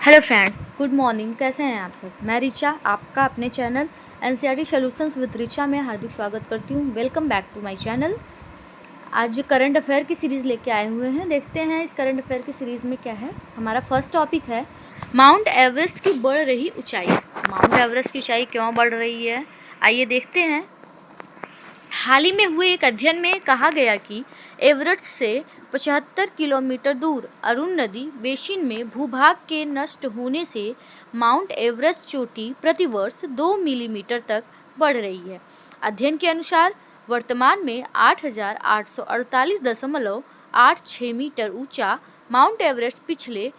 Hello friend, good morning. कैसे हैं आप सब? मैं रिचा, आपका अपने channel NCERT solutions with Richa में हार्दिक स्वागत करती हूँ। Welcome back to my channel. आज करंट अफेयर की सीरीज़ लेके आए हुए हैं। देखते हैं इस करंट अफेयर की सीरीज़ में क्या है। हमारा फर्स्ट टॉपिक है माउंट एवरेस्ट की बढ़ रही ऊंचाई। माउंट एवरेस्ट की ऊंचाई क्यों बढ़ रही है, आइए देखते हैं। हाल ही में हुए एक अध्ययन में कहा गया कि एवरेस्ट से 75 किलोमीटर दूर अरुण नदी बेसिन में भूभाग के नष्ट होने से माउंट एवरेस्ट चोटी प्रतिवर्ष 2 मिलीमीटर तक बढ़ रही है। अध्ययन के अनुसार वर्तमान में 8,848.86 मीटर ऊंचा माउंट एवरेस्ट पिछले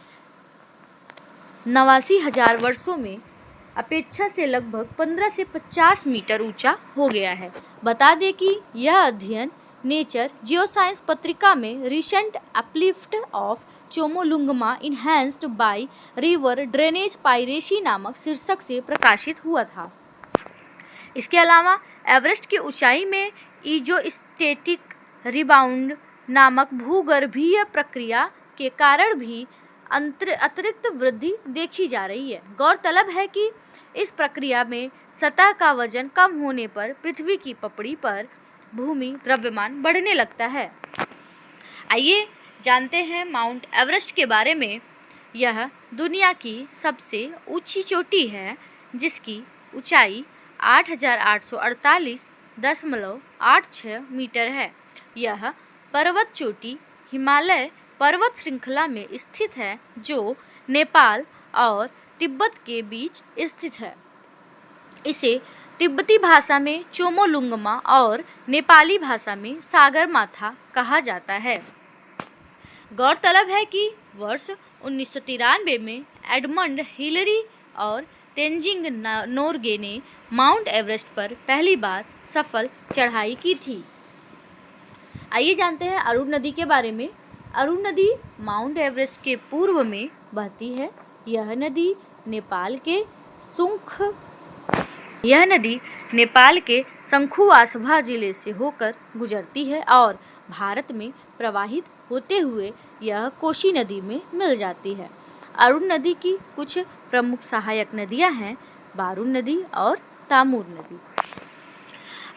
89,000 वर्षों में अपेक्षा से लगभग 15 से 50 मीटर ऊंचा हो गया है। बता दें कि यह अध्ययन नेचर जियोसाइंस पत्रिका में recent uplift of Chomolungma enhanced by river drainage piracy नामक शीर्षक से प्रकाशित हुआ था। इसके अलावा एवरेस्ट की ऊंचाई में इजोस्टेटिक रिबाउंड नामक भूगर्भीय प्रक्रिया के कारण भी अतिरिक्त वृद्धि देखी जा रही है। गौरतलब है कि इस प्रक्रिया में सतह का वजन कम होने पर पृथ्वी की पपड़ी पर भूमि द्रव्यमान बढ़ने लगता है। आइए जानते हैं माउंट एवरेस्ट के बारे में। यह दुनिया की सबसे ऊंची चोटी है जिसकी ऊंचाई 8,848.86 मीटर है। यह पर्वत चोटी हिमालय पर्वत श्रृंखला में स्थित है जो नेपाल और तिब्बत के बीच स्थित है। इसे तिब्बती भाषा में चोमोलुंगमा और नेपाली भाषा में सागरमाथा कहा जाता है। गौरतलब है कि वर्ष 1993 में एडमंड हिलरी और तेंजिंग नोर्गे ने माउंट एवरेस्ट पर पहली बार सफल चढ़ाई की थी। आइए जानते हैं अरुण नदी के बारे में। अरुण नदी माउंट एवरेस्ट के पूर्व में बहती है। यह नदी नेपाल के शंखुवासभा जिले से होकर गुजरती है और भारत में प्रवाहित होते हुए यह कोसी नदी में मिल जाती है। अरुण नदी की कुछ प्रमुख सहायक नदियां हैं बारून नदी और तामूर नदी।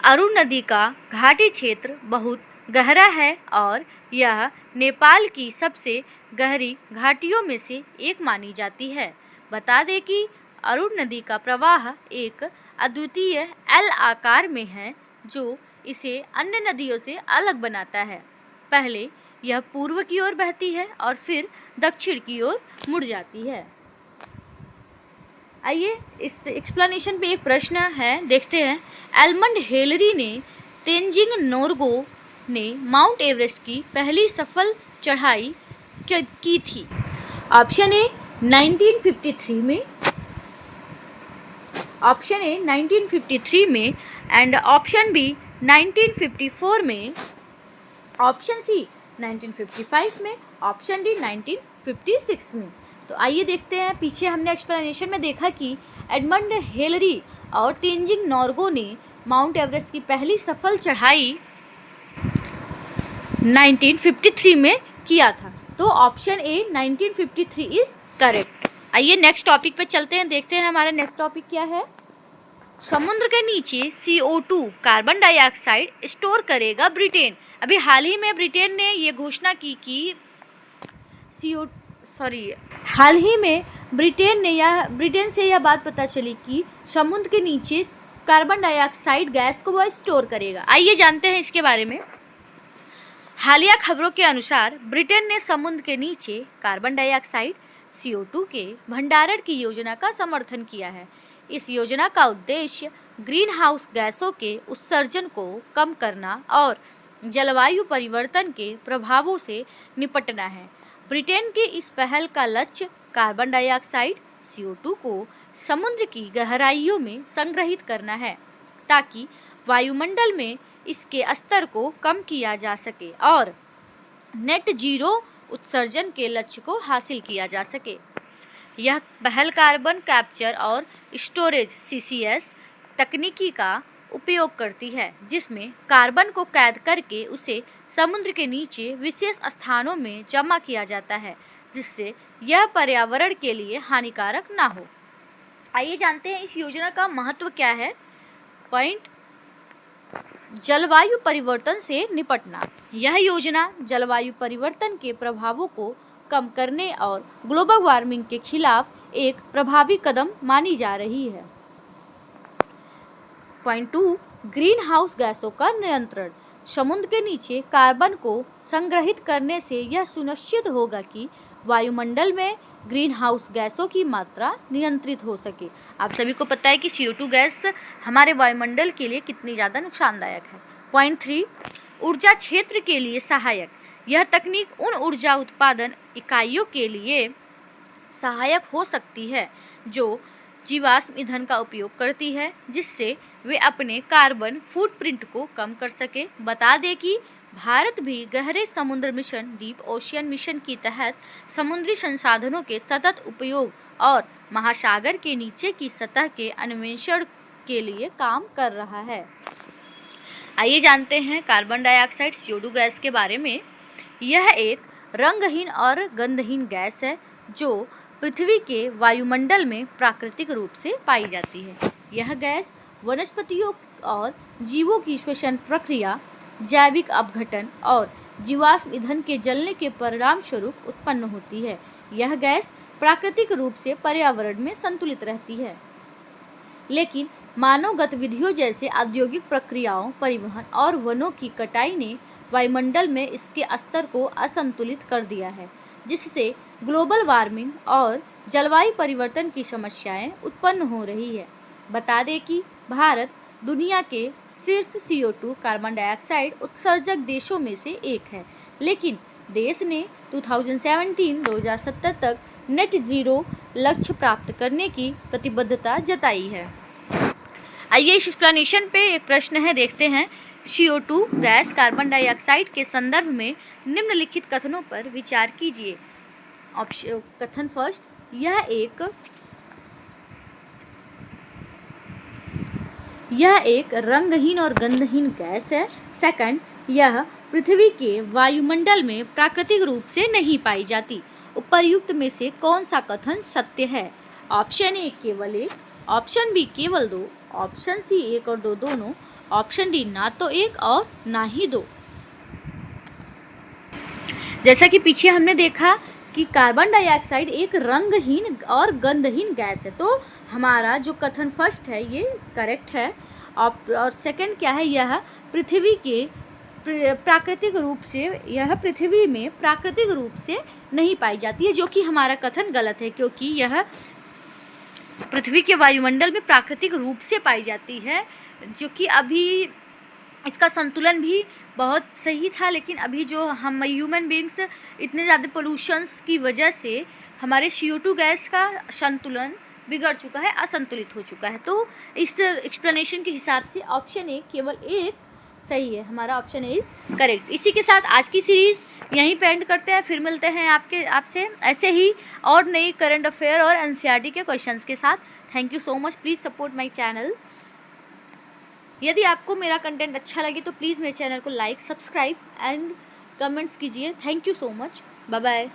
अरुण नदी का घाटी क्षेत्र बहुत गहरा है और यह नेपाल की सबसे गहरी घाटियों में से एक मानी जाती है। बता दें कि अरुण नदी का प्रवाह एक अद्वितीय एल आकार में है जो इसे अन्य नदियों से अलग बनाता है। पहले यह पूर्व की ओर बहती है और फिर दक्षिण की ओर मुड़ जाती है। आइए इस एक्सप्लेनेशन पे एक प्रश्न है, देखते हैं। एडमंड हिलरी ने तेंजिंग नोर्गे ने माउंट एवरेस्ट की पहली सफल चढ़ाई की थी। ऑप्शन ए 1953 में, ऑप्शन ए 1953 में एंड ऑप्शन बी 1954 में, ऑप्शन सी 1955 में, ऑप्शन डी 1956 में। तो आइए देखते हैं। पीछे हमने एक्सप्लेनेशन में देखा कि एडमंड हिलरी और तेंजिंग नोर्गे ने माउंट एवरेस्ट की पहली सफल चढ़ाई 1953 में किया था। तो ऑप्शन ए 1953 इज करेक्ट। आइए नेक्स्ट टॉपिक पे चलते हैं, देखते हैं हमारा नेक्स्ट टॉपिक क्या है। समुद्र के नीचे CO2 कार्बन डाइऑक्साइड स्टोर करेगा ब्रिटेन। अभी हाल ही में ब्रिटेन ने ये घोषणा की कि हाल ही में ब्रिटेन से यह बात पता चली कि समुद्र के नीचे कार्बन डाइऑक्साइड गैस को वह स्टोर करेगा। आइए जानते हैं इसके बारे में। हालिया खबरों के अनुसार ब्रिटेन ने समुद्र के नीचे कार्बन डाइऑक्साइड CO2 के भंडारण की योजना का समर्थन किया है। इस योजना का उद्देश्य ग्रीन हाउस गैसों के उत्सर्जन को कम करना और जलवायु परिवर्तन के प्रभावों से निपटना है। ब्रिटेन की इस पहल का लक्ष्य कार्बन डाइऑक्साइड CO2 को समुद्र की गहराइयों में संग्रहित करना है ताकि वायुमंडल में इसके स्तर को कम किया जा सके और नेट जीरो उत्सर्जन के लक्ष्य को हासिल किया जा सके। यह पहल कार्बन कैप्चर और स्टोरेज CCS तकनीकी का उपयोग करती है जिसमें कार्बन को कैद करके उसे समुद्र के नीचे विशेष स्थानों में जमा किया जाता है जिससे यह पर्यावरण के लिए हानिकारक ना हो। आइए जानते हैं इस योजना का महत्व क्या है। पॉइंट, जलवायु परिवर्तन से निपटना। यह योजना जलवायु परिवर्तन के प्रभावों को कम करने और ग्लोबल वार्मिंग के खिलाफ एक प्रभावी कदम मानी जा रही है। पॉइंट 2, ग्रीन हाउस गैसों का नियंत्रण। समुद्र के नीचे कार्बन को संग्रहित करने से यह सुनिश्चित होगा कि वायुमंडल में ग्रीन हाउस गैसों की मात्रा नियंत्रित हो सके। आप सभी को पता है कि CO2 गैस हमारे वायुमंडल के लिए कितनी ज़्यादा नुकसानदायक है। पॉइंट 3, ऊर्जा क्षेत्र के लिए सहायक। यह तकनीक उन ऊर्जा उत्पादन इकाइयों के लिए सहायक हो सकती है जो जीवाश्म ईंधन का उपयोग करती है, जिससे वे अपने कार्बन फुटप्रिंट को कम कर सके। बता दें कि भारत भी गहरे समुद्र मिशन, डीप ओशियन मिशन के तहत समुद्री संसाधनों के सतत उपयोग और महासागर के नीचे की सतह के अन्वेषण के लिए काम कर रहा है। आइए जानते हैं कार्बन डाइऑक्साइड CO2 गैस के बारे में। यह एक रंगहीन और गंधहीन गैस है जो पृथ्वी के वायुमंडल में प्राकृतिक रूप से पाई जाती है। यह गैस वनस्पतियों और जीवों की श्वसन प्रक्रिया, जैविक अपघटन और जीवाश्म ईंधन के जलने के परिणाम स्वरूप उत्पन्न होती है। यह गैस प्राकृतिक रूप से पर्यावरण में संतुलित रहती है, लेकिन मानव गतिविधियों जैसे औद्योगिक प्रक्रियाओं, परिवहन और वनों की कटाई ने वायुमंडल में इसके स्तर को असंतुलित कर दिया है, जिससे ग्लोबल वार्मिंग और जलवायु परिवर्तन की समस्याएं उत्पन्न हो रही है। बता दें कि भारत दुनिया के शीर्ष CO2 कार्बन डाइऑक्साइड उत्सर्जक देशों में से एक है, लेकिन देश ने 2017 तक नेट जीरो लक्ष्य प्राप्त करने की प्रतिबद्धता जताई है। आइए इस एक्सप्लेनेशन पे एक प्रश्न है, देखते हैं। CO2 गैस कार्बन डाइऑक्साइड के संदर्भ में निम्नलिखित कथनों पर विचार कीजिए। कथन फर्स्ट, यह एक रंगहीन और गंधहीन गैस है। सेकंड, यह पृथ्वी के वायुमंडल में प्राकृतिक रूप से नहीं पाई जाती। उपर्युक्त में से कौन सा कथन सत्य है? ऑप्शन ए केवल 1, ऑप्शन बी केवल 2, ऑप्शन सी 1 और 2 दोनों, ऑप्शन डी ना तो 1 और ना ही 2। जैसा कि पीछे हमने देखा कि कार्बन डाइऑक्साइड एक रंगहीन और गंधहीन गैस है, तो हमारा जो कथन फर्स्ट है ये करेक्ट है। और सेकंड क्या है, यह पृथ्वी के प्राकृतिक रूप से, यह पृथ्वी में प्राकृतिक रूप से नहीं पाई जाती है, जो कि हमारा कथन गलत है, क्योंकि यह पृथ्वी के वायुमंडल में प्राकृतिक रूप से पाई जाती है, जो कि अभी इसका संतुलन भी बहुत सही था, लेकिन अभी जो हम ह्यूमन बींग्स इतने ज़्यादा पोल्यूशंस की वजह से हमारे CO2 गैस का संतुलन बिगड़ चुका है, असंतुलित हो चुका है। तो इस एक्सप्लेनेशन के हिसाब से ऑप्शन ए केवल 1 सही है, हमारा ऑप्शन ए इज़ करेक्ट। इसी के साथ आज की सीरीज़ यहीं पे एंड करते हैं, फिर मिलते हैं आपसे ऐसे ही और नई करंट अफेयर और NCERT के क्वेश्चंस के साथ। Thank you so much, please support my channel. यदि आपको मेरा कंटेंट अच्छा लगे तो प्लीज़ मेरे चैनल को लाइक, सब्सक्राइब एंड कमेंट्स कीजिए। Thank you so much, bye bye.